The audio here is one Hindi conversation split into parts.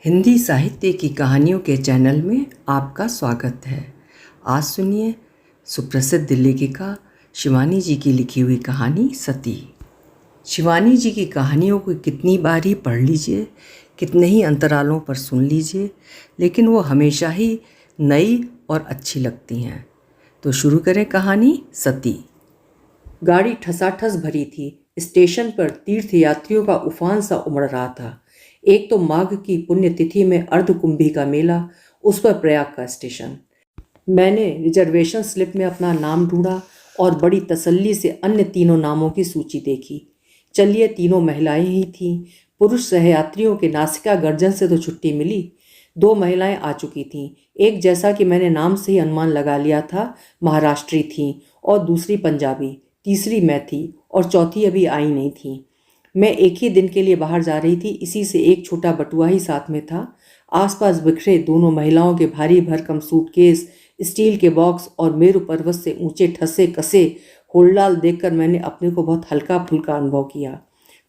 हिंदी साहित्य की कहानियों के चैनल में आपका स्वागत है। आज सुनिए सुप्रसिद्ध लेखिका शिवानी जी की लिखी हुई कहानी सती। शिवानी जी की कहानियों को कितनी बार ही पढ़ लीजिए, कितने ही अंतरालों पर सुन लीजिए, लेकिन वो हमेशा ही नई और अच्छी लगती हैं। तो शुरू करें कहानी सती। गाड़ी ठसाठस भरी थी। स्टेशन पर तीर्थयात्रियों का उफान सा उमड़ रहा था। एक तो माघ की पुण्यतिथि में अर्धकुंभी का मेला, उस पर प्रयाग का स्टेशन। मैंने रिजर्वेशन स्लिप में अपना नाम ढूंढा और बड़ी तसल्ली से अन्य तीनों नामों की सूची देखी। चलिए, तीनों महिलाएं ही थीं। पुरुष सहयात्रियों के नासिका गर्जन से तो छुट्टी मिली। 2 महिलाएं आ चुकी थीं। एक, जैसा कि मैंने नाम से ही अनुमान लगा लिया था, महाराष्ट्री थीं और दूसरी पंजाबी, तीसरी मैं थी और चौथी अभी आई नहीं थी। मैं एक ही दिन के लिए बाहर जा रही थी, इसी से एक छोटा बटुआ ही साथ में था। आसपास बिखरे दोनों महिलाओं के भारी भरकम सूटकेस, स्टील के बॉक्स और मेरु पर्वत से ऊंचे ठसे कसे होलडाल देखकर मैंने अपने को बहुत हल्का फुल्का अनुभव किया।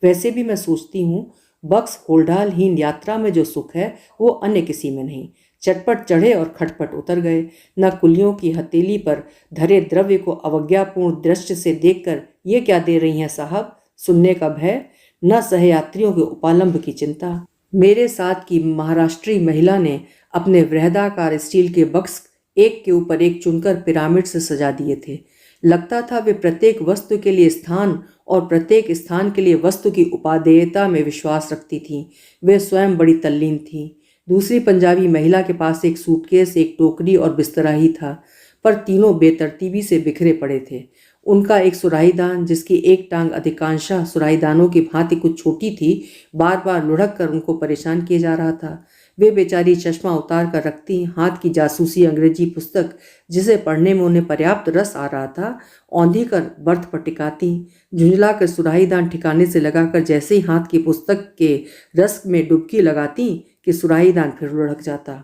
वैसे भी मैं सोचती हूँ, बक्स होलडालहीन यात्रा में जो सुख है वो अन्य किसी में नहीं। चटपट चढ़े और खटपट उतर गए। न कुलियों की हथेली पर धरे द्रव्य को अवज्ञापूर्ण दृष्टि से देखकर ये क्या दे रही हैं साहब, सुनने का भय, न सहयात्रियों के उपालंब की चिंता। मेरे साथ की महाराष्ट्री महिला ने अपने वृहदाकार स्टील के बक्स एक के ऊपर एक चुनकर पिरामिड से सजा दिए थे। लगता था वे प्रत्येक वस्तु के लिए स्थान और प्रत्येक स्थान के लिए वस्तु की उपादेयता में विश्वास रखती थीं। वे स्वयं बड़ी तल्लीन थीं। दूसरी पंजाबी महिला के पास एक सूटकेस, एक टोकरी और बिस्तरा ही था, पर तीनों बेतरतीबी से बिखरे पड़े थे। उनका एक सुराहीदान, जिसकी एक टांग अधिकांशतः सुराहीदानों की भांति कुछ छोटी थी, बार बार लुढ़क कर उनको परेशान किए जा रहा था। वे बेचारी चश्मा उतार कर रखती, हाथ की जासूसी अंग्रेजी पुस्तक, जिसे पढ़ने में उन्हें पर्याप्त रस आ रहा था, औंधी कर बर्थ पर टिकाती। झुंझला कर सुराहीदान ठिकाने से लगाकर जैसे ही हाथ की पुस्तक के रस में डुबकी लगाती कि सुराहीदान फिर लुढ़क जाता।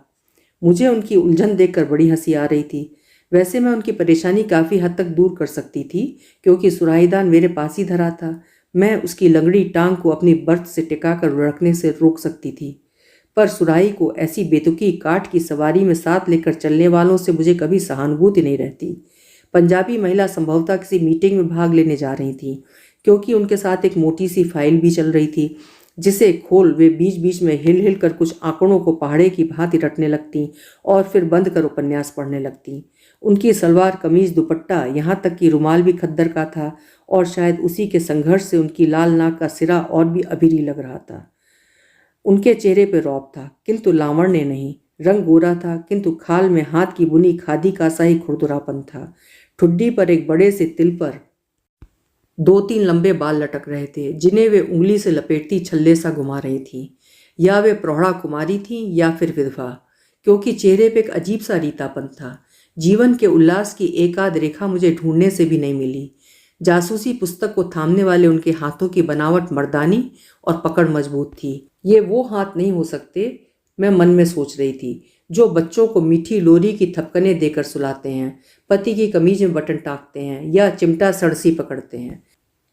मुझे उनकी उलझन देखकर बड़ी हंसी आ रही थी। वैसे मैं उनकी परेशानी काफ़ी हद तक दूर कर सकती थी, क्योंकि सुराहीदान मेरे पास ही धरा था। मैं उसकी लंगड़ी टांग को अपनी बर्थ से टिकाकर लुढ़कने से रोक सकती थी, पर सुराही को ऐसी बेतुकी काठ की सवारी में साथ लेकर चलने वालों से मुझे कभी सहानुभूति नहीं रहती। पंजाबी महिला संभवतः किसी मीटिंग में भाग लेने जा रही थी, क्योंकि उनके साथ एक मोटी सी फाइल भी चल रही थी, जिसे खोल वे बीच बीच में हिल हिल कर कुछ आंकड़ों को पहाड़े की भांति रटने लगती और फिर बंद कर उपन्यास पढ़ने लगती। उनकी सलवार कमीज, दुपट्टा, यहाँ तक कि रुमाल भी खद्दर का था, और शायद उसी के संघर्ष से उनकी लाल नाक का सिरा और भी अभीरी लग रहा था। उनके चेहरे पर रौब था, किंतु लावण्य नहीं। रंग गोरा था, किंतु खाल में हाथ की बुनी खादी का सा ही खुरदुरापन था। ठुड्डी पर एक बड़े से तिल पर 2-3 लंबे बाल लटक रहे थे, जिन्हें वे उंगली से लपेटती छल्ले सा घुमा रही थी। या वे प्रौढ़ा कुमारी थीं या फिर विधवा, क्योंकि चेहरे पे एक अजीब सा रीतापन था। जीवन के उल्लास की एकाध रेखा मुझे ढूंढने से भी नहीं मिली। जासूसी पुस्तक को थामने वाले उनके हाथों की बनावट मर्दानी और पकड़ मजबूत थी। ये वो हाथ नहीं हो सकते, मैं मन में सोच रही थी, जो बच्चों को मीठी लोरी की थपकने देकर सुलाते हैं, पति की कमीज में बटन टाँकते हैं या चिमटा सड़सी पकड़ते हैं।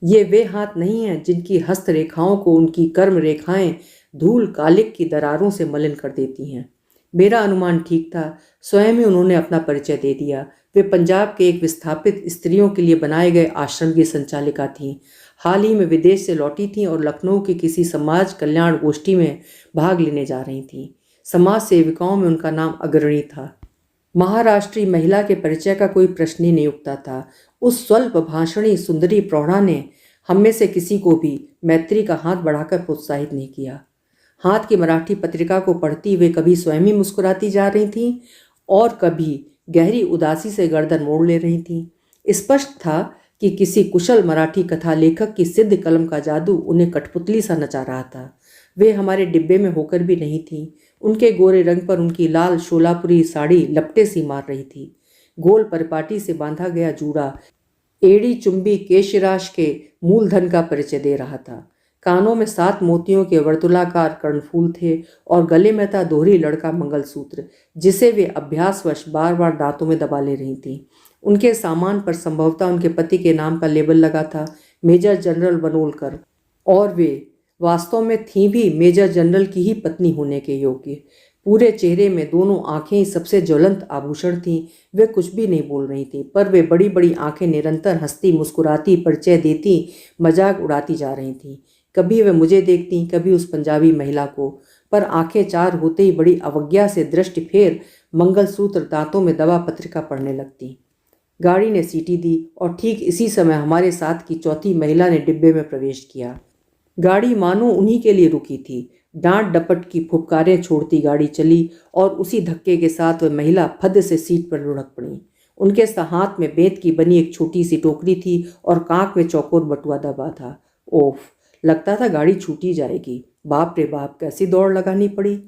ये वे हाथ नहीं हैं जिनकी हस्त रेखाओं को उनकी कर्म रेखाएं धूल कालिक की दरारों से मलिन कर देती हैं। मेरा अनुमान ठीक था। स्वयं ही उन्होंने अपना परिचय दे दिया। वे पंजाब के एक विस्थापित स्त्रियों के लिए बनाए गए आश्रम की संचालिका थीं। हाल ही में विदेश से लौटी थीं और लखनऊ की किसी समाज कल्याण गोष्ठी में भाग लेने जा रही थीं। समाज सेविकाओं में उनका नाम अग्रणी था। महाराष्ट्री महिला के परिचय का कोई प्रश्न ही नहीं उठता था। उस स्वल्प भाषणी सुंदरी प्रौढ़ा ने हम में से किसी को भी मैत्री का हाथ बढ़ाकर प्रोत्साहित नहीं किया। हाथ की मराठी पत्रिका को पढ़ती वे कभी स्वयं ही मुस्कुराती जा रही थीं और कभी गहरी उदासी से गर्दन मोड़ ले रही थीं। स्पष्ट था कि किसी कुशल मराठी कथा लेखक की सिद्ध कलम का जादू उन्हें कठपुतली सा नचा रहा था। वे हमारे डिब्बे में होकर भी नहीं थीं। उनके गोरे रंग पर उनकी लाल शोलापुरी साड़ी लपटे सी मार रही थी। गोल परिपाटी से बांधा गया जूड़ा एड़ी चुंबी केशराश के मूलधन का परिचय दे रहा था। कानों में 7 मोतियों के वर्तुलाकार कर्णफूल थे और गले में था दोहरी लड़का मंगलसूत्र, जिसे वे अभ्यासवश बार बार दांतों में दबा ले रही थीं। उनके सामान पर संभवतः उनके पति के नाम का लेबल लगा था, मेजर जनरल बनोलकर, और वे वास्तव में थी भी मेजर जनरल की ही पत्नी होने के योग्य। पूरे चेहरे में दोनों आंखें ही सबसे ज्वलंत आभूषण थीं। वे कुछ भी नहीं बोल रही थीं, पर वे बड़ी बड़ी आंखें निरंतर हंसती मुस्कुराती परिचय देती, मजाक उड़ाती जा रही थीं। कभी वे मुझे देखती, कभी उस पंजाबी महिला को, पर आंखें चार होते ही बड़ी अवज्ञा से दृष्टि फेर मंगलसूत्र दांतों में दबा पत्रिका पढ़ने लगती। गाड़ी ने सीटी दी और ठीक इसी समय हमारे साथ की चौथी महिला ने डिब्बे में प्रवेश किया। गाड़ी मानो उन्हीं के लिए रुकी थी। डांट डपट की फुफकारें छोड़ती गाड़ी चली और उसी धक्के के साथ वह महिला फद से सीट पर लुढ़क पड़ी। उनके हाथ में बेंत की बनी एक छोटी सी टोकरी थी और कांख में चौकोर बटुआ दबा था। ओफ, लगता था गाड़ी छूटी जाएगी। बाप रे बाप, कैसी दौड़ लगानी पड़ी।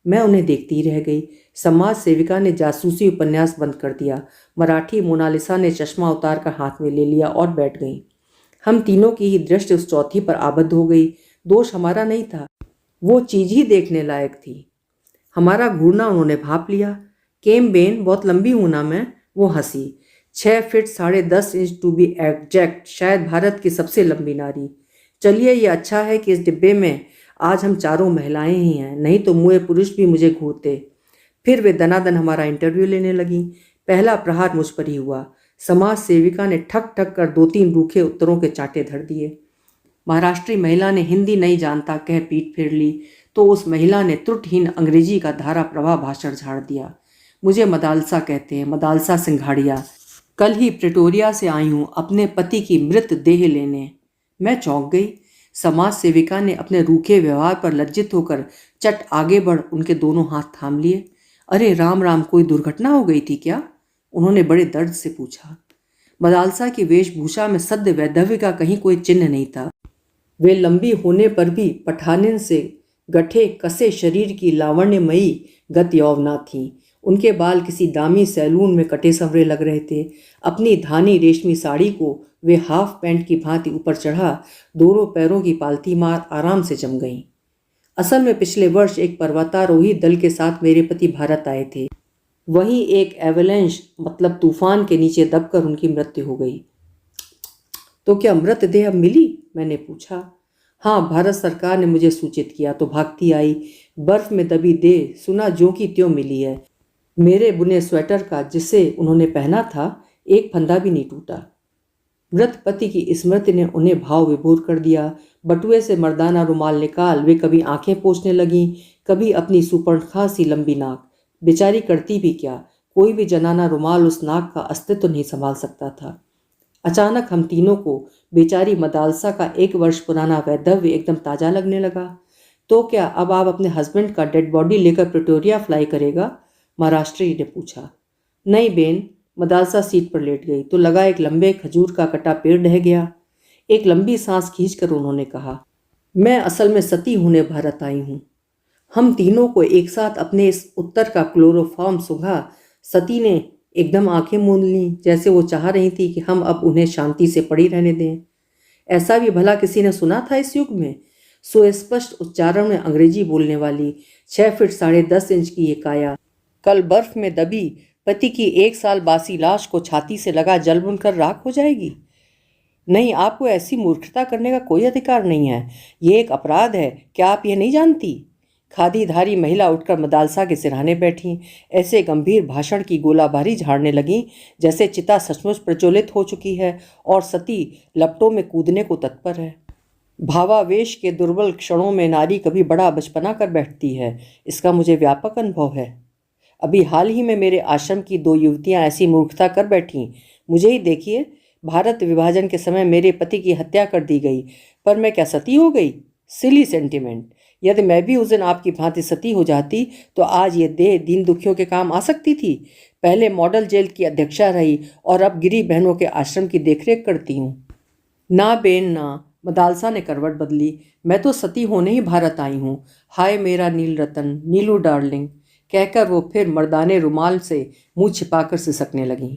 मैं उन्हें देखती रह गई। समाज सेविका ने जासूसी उपन्यास बंद कर दिया। मराठी मोनालिसा ने चश्मा उतार कर हाथ में ले लिया और बैठ गई। हम तीनों की ही दृष्टि उस चौथी पर आबद्ध हो गई। दोष हमारा नहीं था, वो चीज ही देखने लायक थी। हमारा घूरना उन्होंने भांप लिया। केम बेन, बहुत लंबी हूं ना मैं? वो हंसी। 6 feet 10.5 inch to be exact, शायद भारत की सबसे लंबी नारी। चलिए, ये अच्छा है कि इस डिब्बे में आज हम चारों महिलाएं ही हैं, नहीं तो मुए पुरुष भी मुझे घूरते। फिर वे दनादन हमारा इंटरव्यू लेने लगी। पहला प्रहार मुझ पर ही हुआ। समाज सेविका ने ठक ठक कर 2-3 रूखे उत्तरों के चांटे धर दिए। महाराष्ट्री महिला ने हिंदी नहीं जानता कह पीठ फेर ली, तो उस महिला ने त्रुटहीन अंग्रेजी का धारा प्रवाह भाषण झाड़ दिया। मुझे मदालसा कहते हैं, मदालसा सिंघाड़िया। कल ही प्रेटोरिया से आई हूँ अपने पति की मृत देह लेने। मैं चौंक गई। समाज सेविका ने अपने रूखे व्यवहार पर लज्जित होकर चट आगे बढ़ उनके दोनों हाथ थाम लिए। अरे राम राम, कोई दुर्घटना हो गई थी क्या? उन्होंने बड़े दर्द से पूछा। मदालसा की वेशभूषा में सद्य वैधव्य का कहीं कोई चिन्ह नहीं था। वे लंबी होने पर भी पठानिन से गठे कसे शरीर की लावण्यमयी गत यौवना थीं। उनके बाल किसी दामी सैलून में कटे संवरे लग रहे थे। अपनी धानी रेशमी साड़ी को वे हाफ पैंट की भांति ऊपर चढ़ा दोनों पैरों की पालती मार आराम से जम गईं। असल में पिछले वर्ष एक पर्वतारोही दल के साथ मेरे पति भारत आए थे। वहीं एक एवलेंश मतलब तूफान के नीचे दबकर उनकी मृत्यु हो गई। तो क्या मृतदेह अब मिली? मैंने पूछा। हाँ, भारत सरकार ने मुझे सूचित किया तो भागती आई। बर्फ में दबी देह सुना ज्यों की त्यों मिली है। मेरे बुने स्वेटर का, जिसे उन्होंने पहना था, एक फंदा भी नहीं टूटा। मृत पति की स्मृति ने उन्हें भाव विभोर कर दिया। बटुए से मर्दाना रुमाल निकाल वे कभी आंखें पोंछने लगीं, कभी अपनी सुपर्णखा सी लंबी नाक। बेचारी करती भी क्या, कोई भी जनाना रुमाल उस नाक का अस्तित्व नहीं संभाल सकता था। अचानक हम तीनों को बेचारी मदालसा का 1 वर्ष पुराना वैधव्य एकदम ताज़ा लगने लगा। तो क्या अब आप अपने हस्बैंड का डेड बॉडी लेकर प्रिटोरिया फ्लाई करेगा? महाराष्ट्री ने पूछा। नहीं बेन। मदालसा सीट पर लेट गई तो लगा एक लंबे खजूर का कटा पेड़ ढह गया। एक लंबी सांस खींचकर उन्होंने कहा, मैं असल में सती होने भारत आई हूँ। हम तीनों को एक साथ अपने इस उत्तर का क्लोरोफॉर्म सूंघा। सती ने एकदम आंखें मूंद लीं, जैसे वो चाह रही थी कि हम अब उन्हें शांति से पड़ी रहने दें। ऐसा भी भला किसी ने सुना था इस युग में? सुस्पष्ट उच्चारण में अंग्रेजी बोलने वाली 6 फीट 10.5 इंच की ये काया कल बर्फ में दबी पति की 1 साल बासी लाश को छाती से लगा जल बुनकर राख हो जाएगी? नहीं, आपको ऐसी मूर्खता करने का कोई अधिकार नहीं है। ये एक अपराध है। क्या आप ये नहीं जानती? खादीधारी महिला उठकर मदालसा के सिरहाने बैठी। ऐसे गंभीर भाषण की गोलाबारी झाड़ने लगी जैसे चिता सचमुच प्रज्वलित हो चुकी है और सती लपटों में कूदने को तत्पर है। भावावेश के दुर्बल क्षणों में नारी कभी बड़ा बचपना कर बैठती है, इसका मुझे व्यापक अनुभव है। अभी हाल ही में मेरे आश्रम की 2 युवतियां ऐसी मूर्खता कर बैठीं। मुझे ही देखिए, भारत विभाजन के समय मेरे पति की हत्या कर दी गई, पर मैं क्या सती हो गई? सिली सेंटिमेंट। यदि मैं भी उस दिन आपकी भांति सती हो जाती तो आज ये देह दीन दुखियों के काम आ सकती थी। पहले मॉडल जेल की अध्यक्षा रही और अब गिरी बहनों के आश्रम की देखरेख करती हूँ। ना बेन ना, मदालसा ने करवट बदली। मैं तो सती होने ही भारत आई हूँ। हाय मेरा नील रतन, नीलू डार्लिंग, कहकर वो फिर मर्दाने रुमाल से मुंह छिपाकर सिसकने लगीं।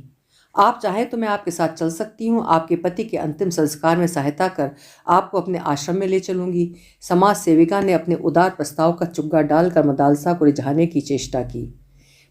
आप चाहे तो मैं आपके साथ चल सकती हूँ। आपके पति के अंतिम संस्कार में सहायता कर आपको अपने आश्रम में ले चलूँगी। समाज सेविका ने अपने उदार प्रस्ताव का चुग्गा डालकर मदालसा को रिझाने की चेष्टा की।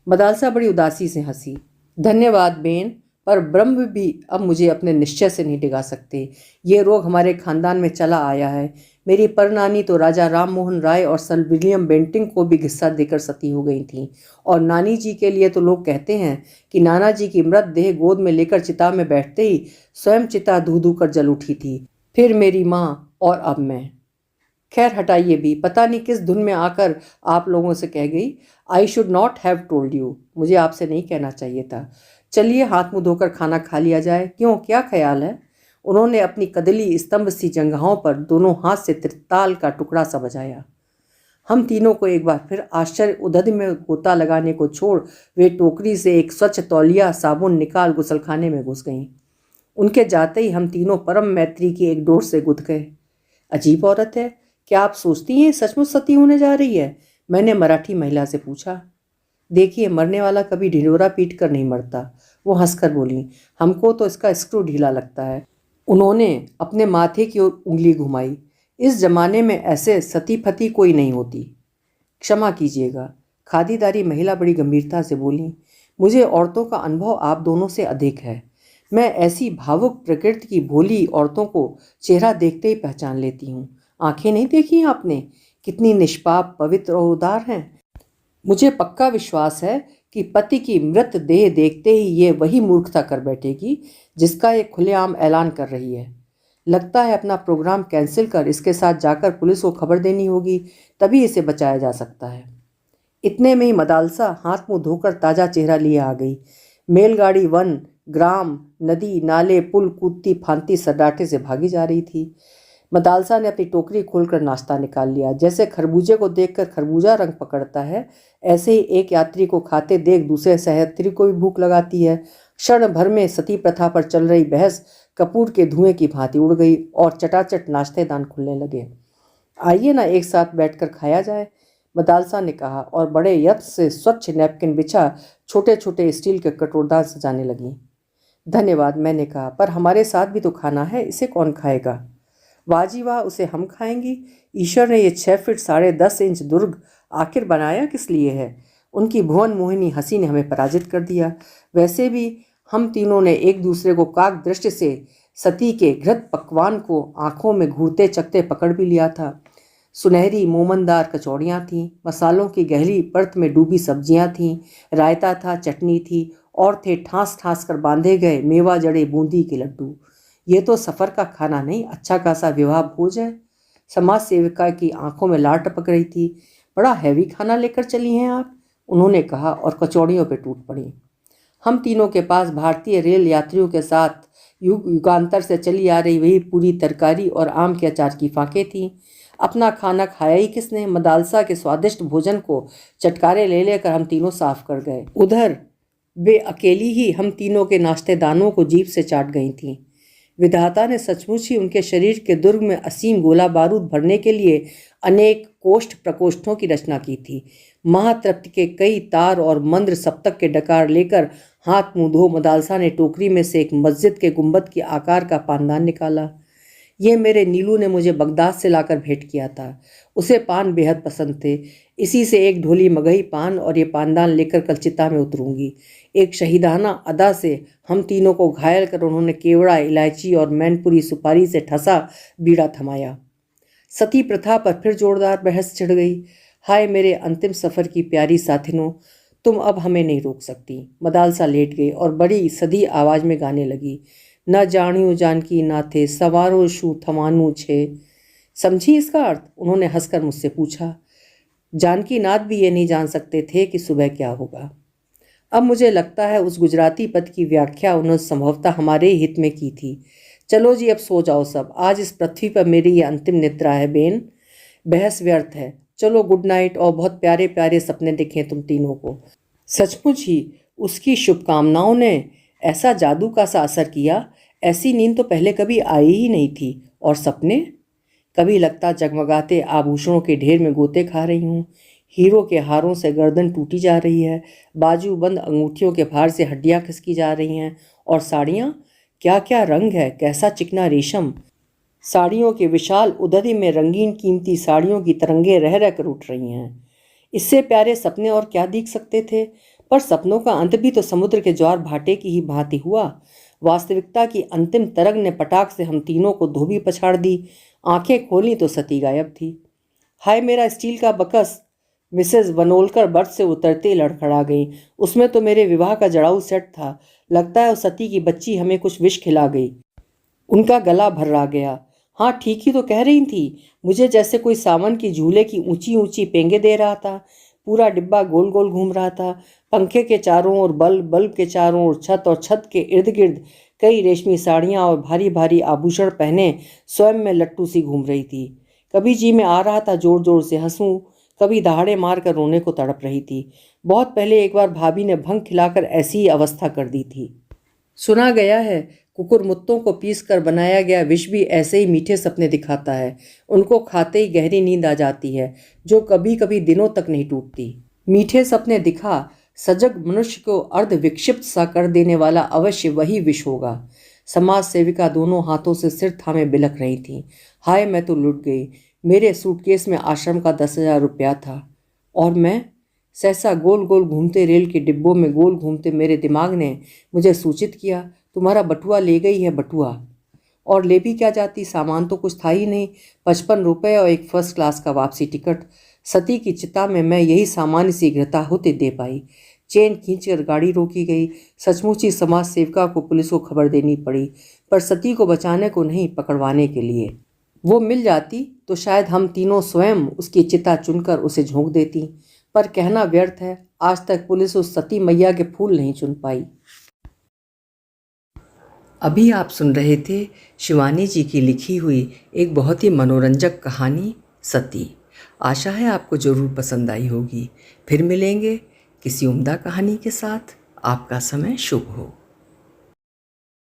मदालसा बड़ी उदासी से हंसी। धन्यवाद बेन, पर ब्रह्म भी अब मुझे अपने निश्चय से नहीं डिगा सकते। ये रोग हमारे खानदान में चला आया है। मेरी परनानी तो राजा राम मोहन राय और सर विलियम बेंटिंग को भी हिस्सा देकर सती हो गई थीं। और नानी जी के लिए तो लोग कहते हैं कि नाना जी की मृतदेह गोद में लेकर चिता में बैठते ही स्वयं चिता धू धू कर जल उठी थी, फिर मेरी माँ और अब मैं। खैर हटाइए भी, पता नहीं किस धुन में आकर आप लोगों से कह गई। I should not have told you, मुझे आपसे नहीं कहना चाहिए था। चलिए हाथ मुंह धोकर खाना खा लिया जाए। क्यों, क्या ख्याल है? उन्होंने अपनी कदली स्तंभ सी जंघाओं पर दोनों हाथ से त्रिताल का टुकड़ा सा बजाया। हम तीनों को एक बार फिर आश्चर्य उधद में गोता लगाने को छोड़ वे टोकरी से एक स्वच्छ तौलिया साबुन निकाल गुसलखाने में घुस गईं। उनके जाते ही हम तीनों परम मैत्री की एक डोर से गुथ गए। अजीब औरत है, क्या आप सोचती हैं सचमुच सती होने जा रही है? मैंने मराठी महिला से पूछा। देखिए, मरने वाला कभी ढिंढोरा पीट कर नहीं मरता, वो हंसकर बोली। हमको तो इसका स्क्रू ढीला लगता है। उन्होंने अपने माथे की ओर उंगली घुमाई। इस जमाने में ऐसे सती फती कोई नहीं होती। क्षमा कीजिएगा, खादीदारी महिला बड़ी गंभीरता से बोली। मुझे औरतों का अनुभव आप दोनों से अधिक है। मैं ऐसी भावुक प्रकृति की भोली औरतों को चेहरा देखते ही पहचान लेती हूँ। आंखें नहीं देखी आपने, कितनी निष्पाप, पवित्र और उदार हैं। मुझे पक्का विश्वास है कि पति की मृत देह देखते ही ये वही मूर्खता कर बैठेगी जिसका ये खुलेआम ऐलान कर रही है। लगता है अपना प्रोग्राम कैंसिल कर इसके साथ जाकर पुलिस को खबर देनी होगी, तभी इसे बचाया जा सकता है। इतने में ही मदालसा हाथ मुंह धोकर ताज़ा चेहरा लिए आ गई। मेलगाड़ी वन, ग्राम, नदी, नाले, पुल कूदती फांती सन्नाटे से भागी जा रही थी। मदालसा ने अपनी टोकरी खोलकर नाश्ता निकाल लिया। जैसे खरबूजे को देखकर खरबूजा रंग पकड़ता है, ऐसे ही एक यात्री को खाते देख दूसरे यात्री को भी भूख लगाती है। क्षण भर में सती प्रथा पर चल रही बहस कपूर के धुएं की भांति उड़ गई और चटाचट नाश्तेदान खुलने लगे। आइए ना, एक साथ बैठकर खाया जाए, मदालसा ने कहा और बड़े यत्न से स्वच्छ नैपकिन बिछा छोटे छोटे स्टील के कटोरदान सजाने लगी। धन्यवाद, मैंने कहा, पर हमारे साथ भी तो खाना है, इसे कौन खाएगा? वाह जी वाह, उसे हम खाएंगी। ईश्वर ने ये 6 फीट 10.5 इंच दुर्ग आखिर बनाया किस लिए है? उनकी भुवन मोहिनी हंसी ने हमें पराजित कर दिया। वैसे भी हम तीनों ने एक दूसरे को काक दृष्टि से सती के घृत पकवान को आंखों में घूरते चखते पकड़ भी लिया था। सुनहरी मोमनदार कचौड़ियाँ थीं, मसालों की गहरी परत में डूबी सब्जियाँ थीं, रायता था, चटनी थी और थे ठास ठास कर बांधे गए मेवा जड़े बूंदी के लड्डू। ये तो सफ़र का खाना नहीं, अच्छा खासा विवाह भोज है। समाज सेविका की आंखों में लार टपक रही थी। बड़ा हैवी खाना लेकर चली हैं आप, उन्होंने कहा और कचौड़ियों पे टूट पड़ी। हम तीनों के पास भारतीय रेल यात्रियों के साथ युगांतर से चली आ रही वही पूरी तरकारी और आम के अचार की फाँकें थीं। अपना खाना खाया ही किसने? मदालसा के स्वादिष्ट भोजन को चटकारे ले लेकर हम तीनों साफ कर गए। उधर वे अकेली ही हम तीनों के नाश्तेदानों को जीभ से चाट गई थीं। विधाता ने सचमुच ही उनके शरीर के दुर्ग में असीम गोला बारूद भरने के लिए अनेक कोष्ठ प्रकोष्ठों की रचना की थी। महातृप्ति के कई तार और मंद्र सप्तक के डकार लेकर हाथ मुंह धो मदालसा ने टोकरी में से एक मस्जिद के गुंबद के आकार का पानदान निकाला। ये मेरे नीलू ने मुझे बगदाद से लाकर भेंट किया था। उसे पान बेहद पसंद थे। इसी से एक ढोली मगही पान और ये पानदान लेकर कल चिता में उतरूंगी। एक शहीदाना अदा से हम तीनों को घायल कर उन्होंने केवड़ा, इलायची और मैनपुरी सुपारी से ठसा बीड़ा थमाया। सती प्रथा पर फिर जोरदार बहस छिड़ गई। हाय मेरे अंतिम सफ़र की प्यारी साथिनों, तुम अब हमें नहीं रोक सकती। मदालसा लेट गई और बड़ी सधी आवाज़ में गाने लगी। न जानियो जानकी नाथे सवारो शू थमानू छे। समझी इसका अर्थ? उन्होंने हंसकर मुझसे पूछा। जानकी नाथ भी ये नहीं जान सकते थे कि सुबह क्या होगा। अब मुझे लगता है उस गुजराती पद की व्याख्या उन्होंने संभवतः हमारे ही हित में की थी। चलो जी, अब सो जाओ सब। आज इस पृथ्वी पर मेरी ये अंतिम निद्रा है बेन। बहस व्यर्थ है। चलो गुड नाइट और बहुत प्यारे प्यारे सपने दिखें तुम तीनों को। सचमुच ही उसकी शुभकामनाओं ने ऐसा जादू का सा असर किया। ऐसी नींद तो पहले कभी आई ही नहीं थी। और सपने? कभी लगता जगमगाते आभूषणों के ढेर में गोते खा रही हूँ। हीरो के हारों से गर्दन टूटी जा रही है, बाजू बंद अंगूठियों के भार से हड्डियाँ खिसकी जा रही हैं। और साड़ियाँ, क्या क्या रंग है, कैसा चिकना रेशम। साड़ियों के विशाल उदरी में रंगीन कीमती साड़ियों की तरंगें रह रह कर उठ रही हैं। इससे प्यारे सपने और क्या दिख सकते थे? पर सपनों का अंत भी तो समुद्र के ज्वार भाटे की ही भांति हुआ। वास्तविकता की अंतिम तरंग ने पटाख से हम तीनों को धोबी पछाड़ दी। आंखें खोली तो सती गायब थी। हाय मेरा स्टील का बकस! मिसेस वनोलकर बर्थ से उतरते ही लड़खड़ा गई। उसमें तो मेरे विवाह का जड़ाऊ सेट था। लगता है उस सती की बच्ची हमें कुछ विष खिला गई। उनका गला भर्रा गया। हाँ, ठीक ही तो कह रही थी। मुझे जैसे कोई सावन की झूले की ऊंची ऊंची पेंगे दे रहा था। पूरा डिब्बा गोल गोल घूम रहा था। पंखे के चारों ओर बल्ब, बल्ब के चारों ओर छत और छत के इर्द गिर्द कई रेशमी साड़ियाँ और भारी भारी आभूषण पहने स्वयं में लट्टू सी घूम रही थी। कभी जी में आ रहा था जोर जोर से हंसूं, कभी दहाड़े मार कर रोने को तड़प रही थी। बहुत पहले एक बार भाभी ने भंग खिलाकर ऐसी ही अवस्था कर दी थी। सुना गया है कुकुरमुत्तों को पीस कर बनाया गया विष भी ऐसे ही मीठे सपने दिखाता है। उनको खाते ही गहरी नींद आ जाती है, जो कभी कभी दिनों तक नहीं टूटती। मीठे सपने दिखा सजग मनुष्य को अर्ध विक्षिप्त सा कर देने वाला अवश्य वही विष होगा। समाज सेविका दोनों हाथों से सिर थामे बिलख रही थी। हाय, मैं तो लुट गई। मेरे सूटकेस में आश्रम का 10,000 रुपया था। और मैं सहसा गोल गोल घूमते रेल के डिब्बों में गोल घूमते मेरे दिमाग ने मुझे सूचित किया, तुम्हारा बटुआ ले गई है बटुआ। और ले भी क्या जाती, सामान तो कुछ था ही नहीं। 55 रुपये और एक फर्स्ट क्लास का वापसी टिकट। सती की चिता में मैं यही सामान्य शीघ्रता होते दे पाई। चेन खींचकर गाड़ी रोकी गई। सचमुच ही समाज सेविका को पुलिस को खबर देनी पड़ी, पर सती को बचाने को नहीं, पकड़वाने के लिए। वो मिल जाती तो शायद हम तीनों स्वयं उसकी चिता चुनकर उसे झोंक देती, पर कहना व्यर्थ है। आज तक पुलिस उस सती मैया के फूल नहीं चुन पाई। अभी आप सुन रहे थे शिवानी जी की लिखी हुई एक बहुत ही मनोरंजक कहानी सती। आशा है आपको ज़रूर पसंद आई होगी। फिर मिलेंगे किसी उम्दा कहानी के साथ। आपका समय शुभ हो।